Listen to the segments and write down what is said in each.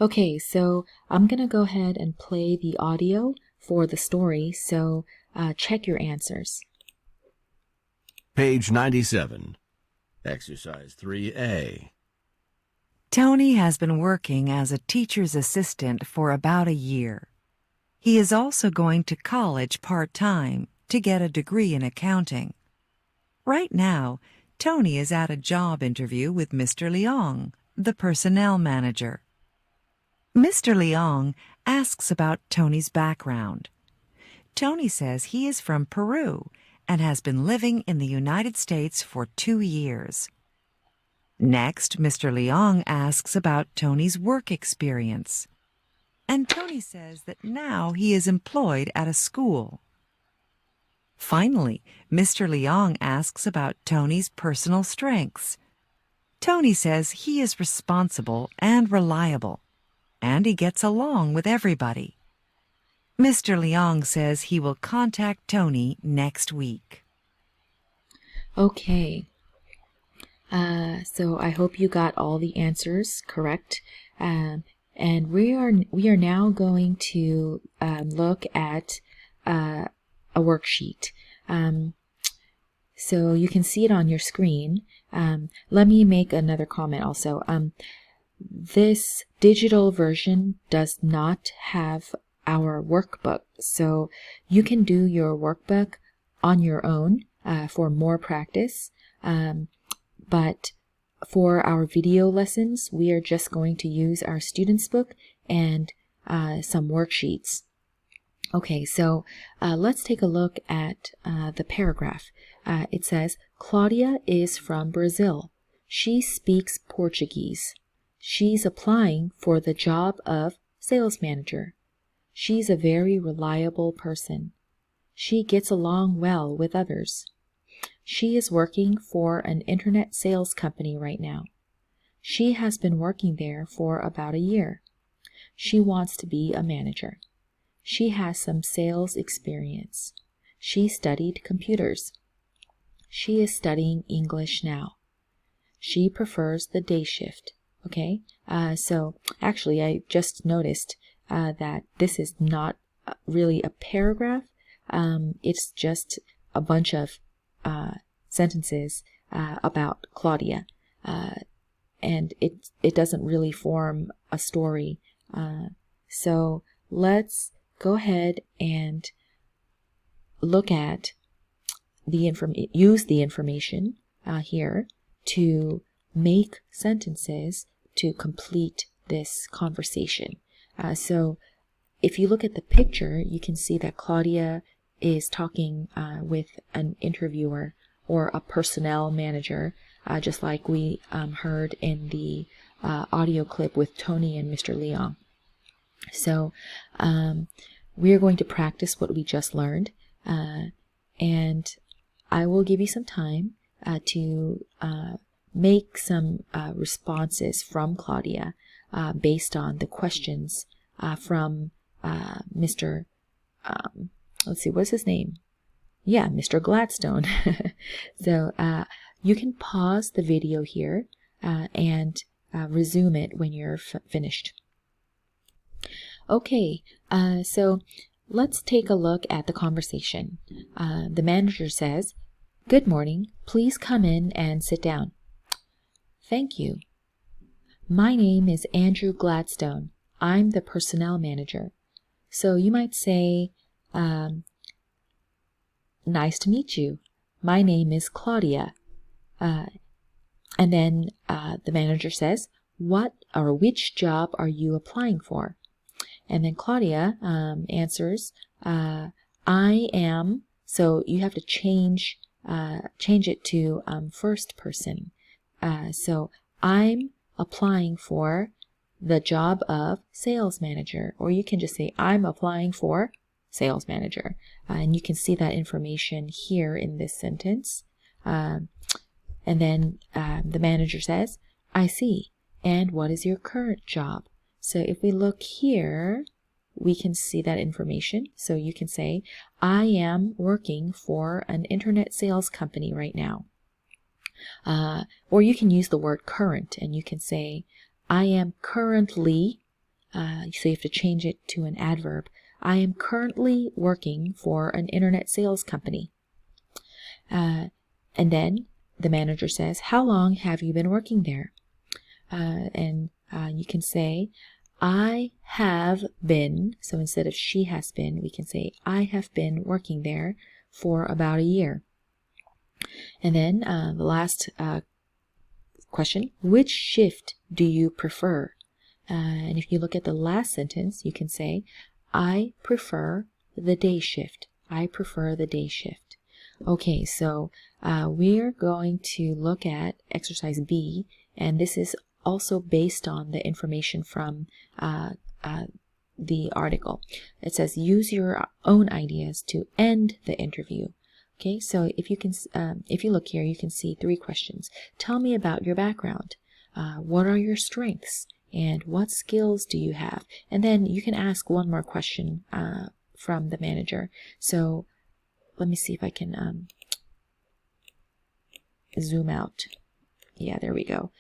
Okay, so I'm going to go ahead and play the audio for the story, so check your answers. Page 97. Exercise 3A. Tony has been working as a teacher's assistant for about a year. He is also going to college part-time to get a degree in accounting. Right now, Tony is at a job interview with Mr. Leong, the personnel manager. Mr. Leong asks about Tony's background. Tony says he is from Peru and has been living in the United States for 2 years. Next, Mr. Leong asks about Tony's work experience. And Tony says that now he is employed at a school. Finally, Mr. Leong asks about Tony's personal strengths. Tony says he is responsible and reliable, and he gets along with everybody. Mr. Leong says he will contact Tony next week. Okay. So I hope you got all the answers correct. And we are now going to look at a worksheet. So you can see it on your screen. Let me make another comment also. This digital version does not have our workbook, so you can do your workbook on your own for more practice. But for our video lessons, we are just going to use our student's book and some worksheets. Okay, so let's take a look at the paragraph. It says, Claudia is from Brazil. She speaks Portuguese. She's applying for the job of sales manager. She's a very reliable person. She gets along well with others. She is working for an internet sales company right now. She has been working there for about a year. She wants to be a manager. She has some sales experience. She studied computers. She is studying English now. She prefers the day shift. Okay, so actually I just noticed that this is not really a paragraph. It's just a bunch of sentences about Claudia, and it doesn't really form a story. So let's go ahead and look at use the information here to make sentences to complete this conversation. So if you look at the picture, you can see that Claudia is talking with an interviewer or a personnel manager, just like we heard in the audio clip with Tony and Mr. Leong. So we are going to practice what we just learned, and I will give you some time to make some responses from Claudia based on the questions from Mr. Let's see, what's his name? Yeah, Mr. Gladstone. So you can pause the video here and resume it when you're finished. Okay, so let's take a look at the conversation. The manager says, "Good morning. Please come in and sit down." "Thank you. My name is Andrew Gladstone. I'm the personnel manager. So you might say, nice to meet you. My name is Claudia." And then the manager says, which job are you applying for? And then Claudia answers, I am, so you have to change it to first person. So I'm applying for the job of sales manager, or you can just say I'm applying for sales manager. And you can see that information here in this sentence. And then the manager says, "I see. And what is your current job?" So if we look here, we can see that information. So you can say, I am working for an internet sales company right now. Or you can use the word current, and you can say, I am currently So you have to change it to an adverb. I am currently working for an internet sales company. And then the manager says, how long have you been working there? And you can say, I have been, so instead of she has been, we can say, I have been working there for about a year. And then the last question, which shift do you prefer? And if you look at the last sentence, you can say, I prefer the day shift. I prefer the day shift. Okay, so we're going to look at exercise B, and this is also based on the information from the article. It says, use your own ideas to end the interview. Okay, so if you look here, you can see 3 questions. Tell me about your background. What are your strengths? And what skills do you have? And then you can ask one more question from the manager. So let me see if I can zoom out. Yeah, there we go.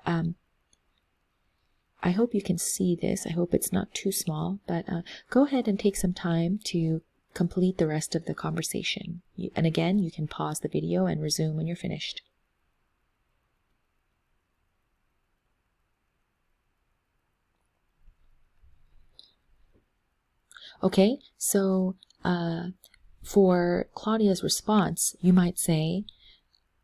I hope you can see this. I hope it's not too small, but go ahead and take some time to complete the rest of the conversation. And again, you can pause the video and resume when you're finished. Okay, so for Claudia's response, you might say,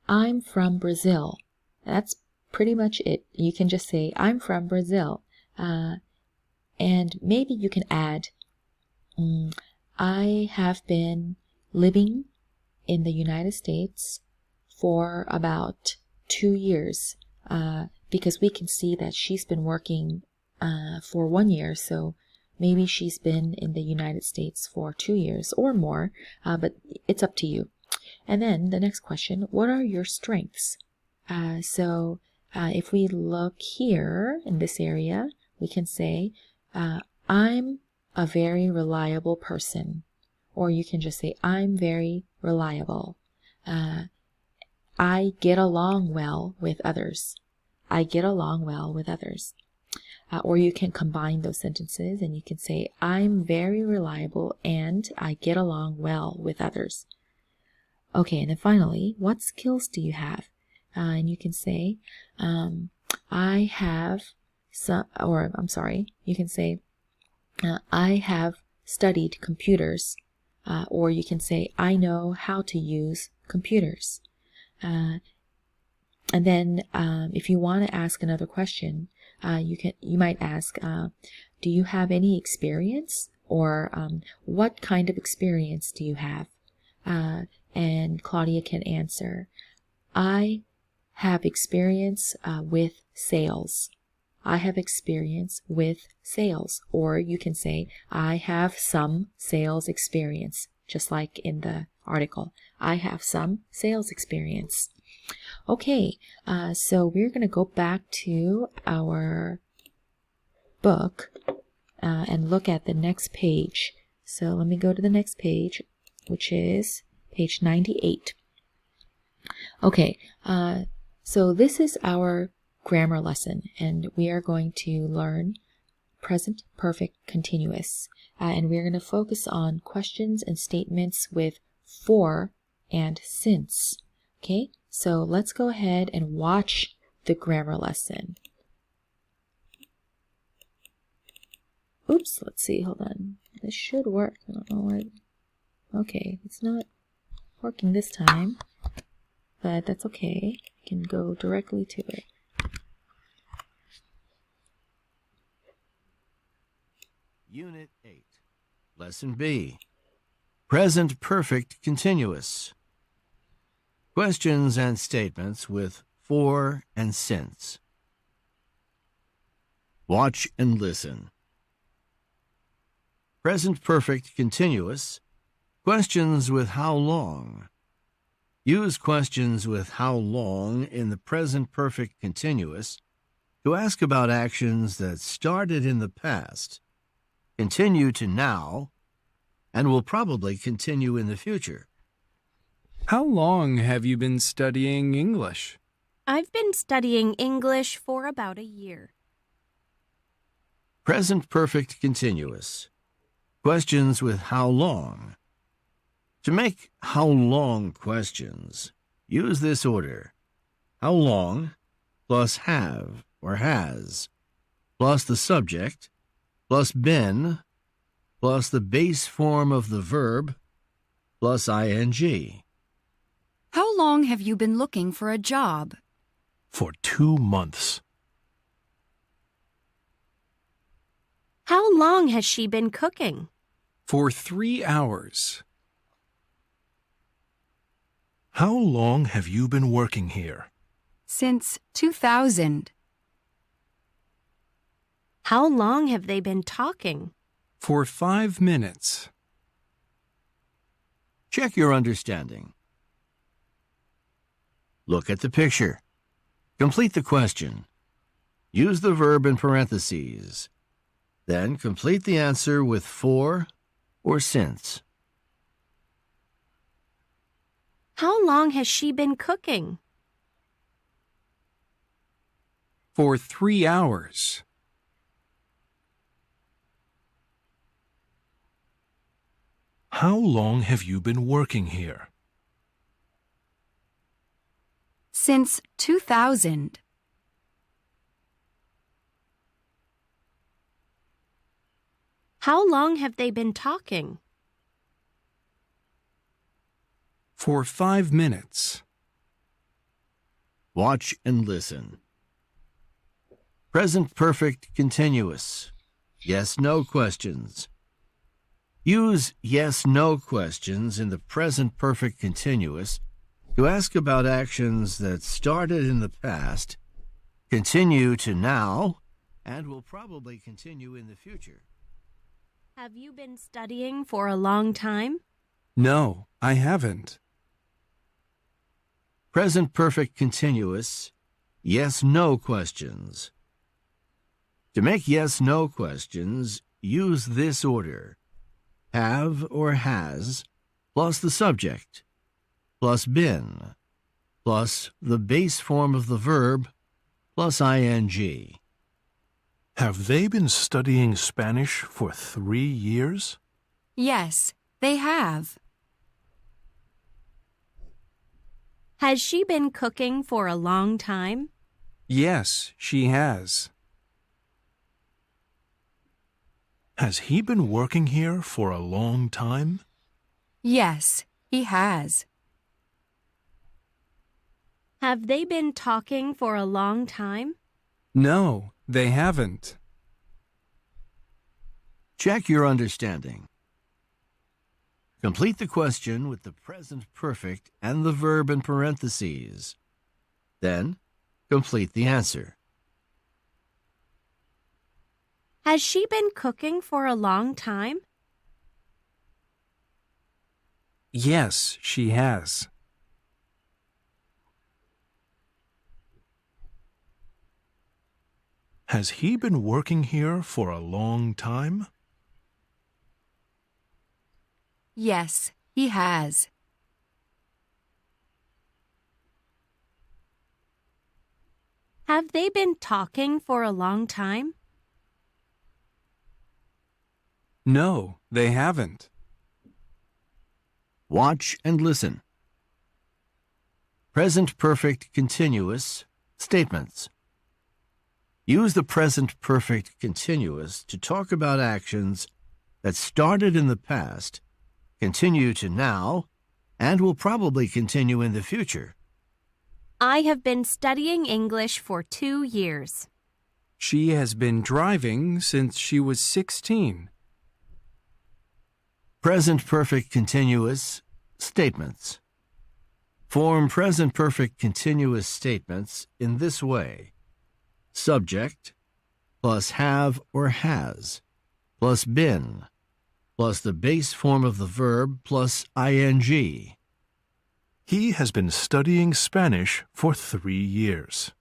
I'm from Brazil. That's pretty much it. You can just say, I'm from Brazil. And maybe you can add, I have been living in the United States for about 2 years, because we can see that she's been working for 1 year, so maybe she's been in the United States for 2 years or more, but it's up to you. And then the next question, what are your strengths? So if we look here in this area, we can say, I'm a very reliable person. Or you can just say, I'm very reliable. I get along well with others. I get along well with others. Or you can combine those sentences and you can say, I'm very reliable and I get along well with others. Okay, and then finally, what skills do you have? And you can say, I have some, or I'm sorry, you can say, I have studied computers. Or you can say, I know how to use computers. And then if you want to ask another question, you might ask, do you have any experience? Or what kind of experience do you have? And Claudia can answer, I have experience with sales. I have experience with sales. Or you can say, I have some sales experience, just like in the article. I have some sales experience. Okay, so we're going to go back to our book and look at the next page. So let me go to the next page, which is page 98. Okay, so this is our grammar lesson, and we are going to learn present perfect continuous, and we're going to focus on questions and statements with for and since. Okay, so let's go ahead and watch the grammar lesson. Oops, let's see, hold on. This should work. I don't know why. Okay, it's not working this time, but that's okay. I can go directly to it. Unit 8, Lesson B, Present Perfect Continuous. Questions and statements with for and since. Watch and listen. Present Perfect Continuous. Questions with how long. Use questions with how long in the present perfect continuous to ask about actions that started in the past, continue to now, and will probably continue in the future. How long have you been studying English? I've been studying English for about a year. Present perfect continuous. Questions with how long. To make how long questions, use this order. How long plus have or has plus the subject plus been plus the base form of the verb plus ing. How long have you been looking for a job? For 2 months. How long has she been cooking? For 3 hours. How long have you been working here? Since 2000. How long have they been talking? For 5 minutes. Check your understanding. Look at the picture. Complete the question. Use the verb in parentheses. Then complete the answer with for or since. How long has she been cooking? For 3 hours. How long have you been working here? Since 2000. How long have they been talking? For 5 minutes. Watch and listen. Present perfect continuous. Yes/no questions. Use yes/no questions in the present perfect continuous to ask about actions that started in the past, continue to now, and will probably continue in the future. Have you been studying for a long time? No, I haven't. Present perfect continuous. Yes/no questions. To make yes/no questions, use this order. Have or has plus the subject plus been plus the base form of the verb plus ing. Have they been studying Spanish for 3 years? Yes, they have. Has she been cooking for a long time? Yes, she has. Has he been working here for a long time? Yes, he has. Have they been talking for a long time? No, they haven't. Check your understanding. Complete the question with the present perfect and the verb in parentheses. Then, complete the answer. Has she been cooking for a long time? Yes, she has. Has he been working here for a long time? Yes, he has. Have they been talking for a long time? No, they haven't. Watch and listen. Present perfect continuous statements. Use the present perfect continuous to talk about actions that started in the past, continue to now, and will probably continue in the future. I have been studying English for 2 years. She has been driving since she was 16. Present perfect continuous statements. Form present perfect continuous statements in this way. Subject plus have or has plus been plus the base form of the verb plus ing. He has been studying Spanish for 3 years.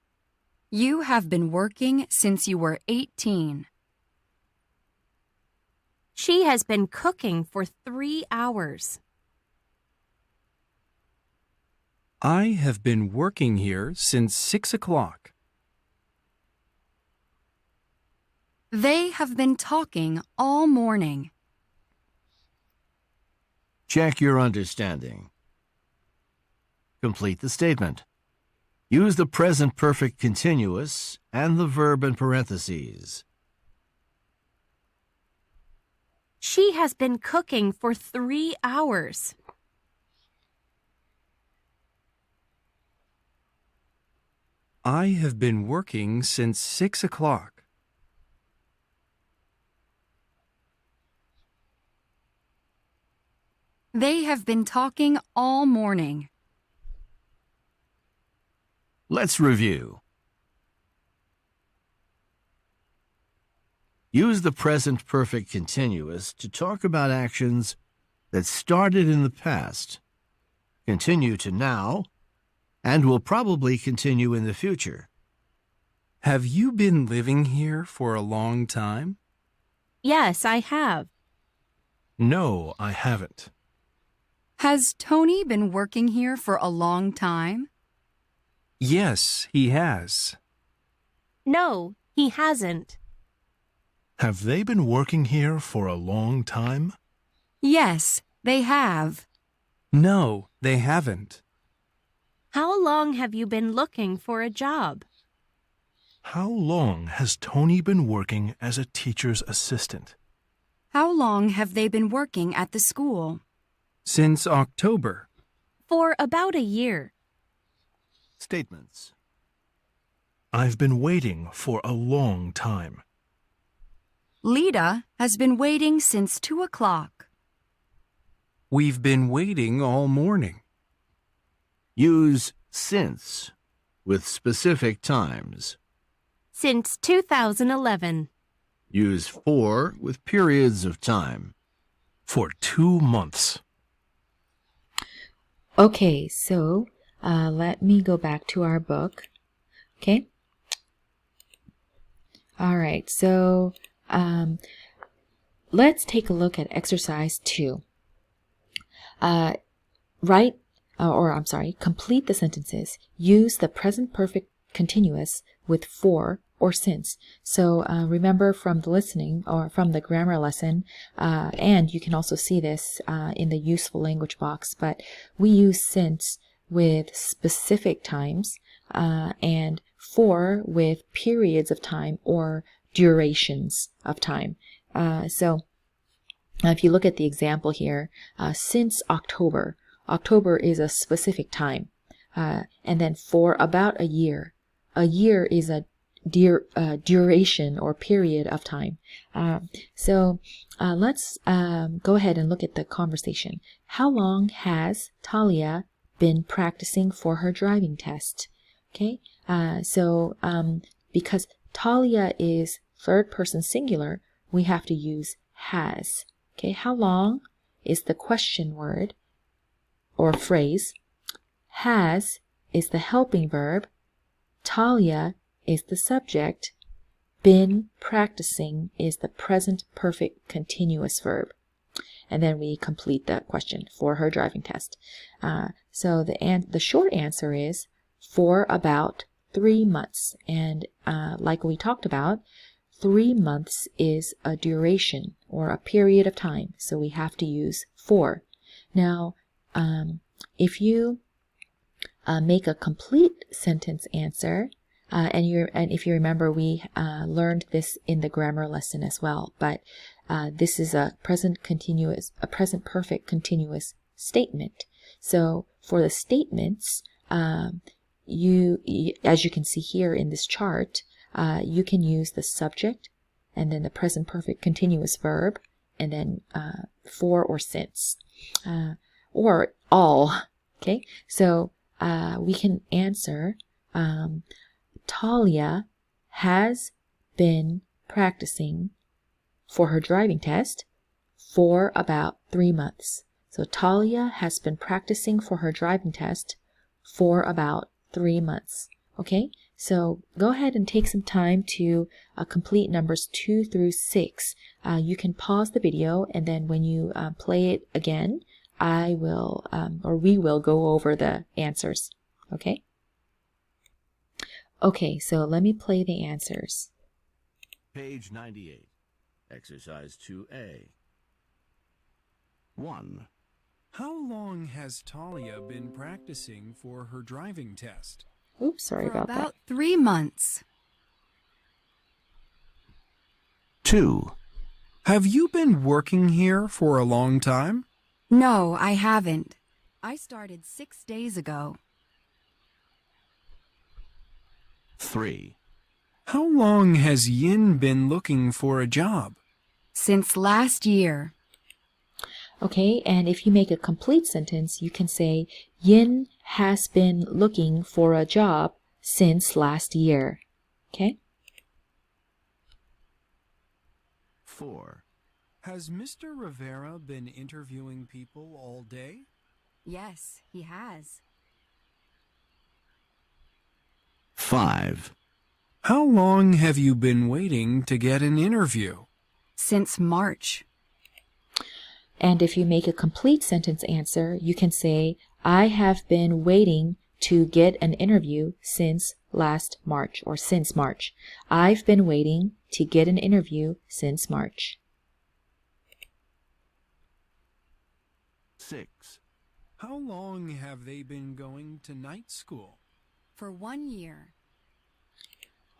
You have been working since you were 18. She has been cooking for 3 hours. I have been working here since 6 o'clock. They have been talking all morning. Check your understanding. Complete the statement. Use the present perfect continuous and the verb in parentheses. She has been cooking for 3 hours. I have been working since 6 o'clock. They have been talking all morning. Let's review. Use the present perfect continuous to talk about actions that started in the past, continue to now, and will probably continue in the future. Have you been living here for a long time? Yes, I have. No, I haven't. Has Tony been working here for a long time? Yes, he has. No, he hasn't. Have they been working here for a long time? Yes, they have. No, they haven't. How long have you been looking for a job? How long has Tony been working as a teacher's assistant? How long have they been working at the school? Since October. For about a year. Statements. I've been waiting for a long time. Lita has been waiting since 2 o'clock. We've been waiting all morning. Use since with specific times. Since 2011. Use for with periods of time. For 2 months. Okay, so let me go back to our book. Okay. All right, so let's take a look at exercise 2. Complete the sentences. Use the present perfect continuous with for or since. So remember from the listening or from the grammar lesson, and you can also see this in the useful language box, but we use since with specific times and for with periods of time or durations of time. So if you look at the example here, since October, October is a specific time. And then for about a year is a duration or period of time. So let's go ahead and look at the conversation. How long has Talia been practicing for her driving test? Okay, because Talia is third person singular, we have to use has. Okay, how long is the question word or phrase. Has is the helping verb. Talia is the subject. Been practicing is the present perfect continuous verb. And then we complete the question for her driving test. So the short answer is for about 3 months. And like we talked about, 3 months is a duration or a period of time. So we have to use for. Now, if you make a complete sentence answer, and if you remember, we learned this in the grammar lesson as well. But this is a present perfect continuous statement. So for the statements, as you can see here in this chart, you can use the subject and then the present perfect continuous verb and then for or since or all. Okay, so we can answer Talia has been practicing for her driving test for about 3 months. So Talia has been practicing for her driving test for about 3 months. Okay, so go ahead and take some time to complete numbers 2 through 6. You can pause the video, and then when you play it again, we will go over the answers. Okay? Okay, so let me play the answers. Page 98. Exercise 2A. 1. How long has Talia been practicing for her driving test? Oops, sorry For about about that. 3 months. 2. Have you been working here for a long time? No, I haven't. I started 6 days ago. 3. How long has Yin been looking for a job? Since last year. Okay, and if you make a complete sentence, you can say, Yin has been looking for a job since last year. Okay? 4. Has Mr. Rivera been interviewing people all day? Yes, he has. 5. How long have you been waiting to get an interview? Since March. And if you make a complete sentence answer, you can say, I have been waiting to get an interview since last March, or since March. I've been waiting to get an interview since March. 6. How long have they been going to night school? For 1 year.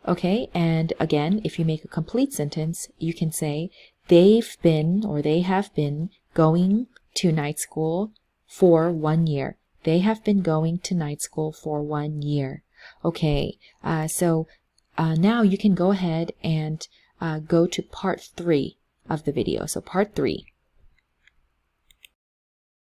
Okay, and again, if you make a complete sentence, you can say, they've been, or they have been, going to night school for 1 year. They have been going to night school for 1 year. Okay, so now you can go ahead and go to part 3 of the video. So part 3.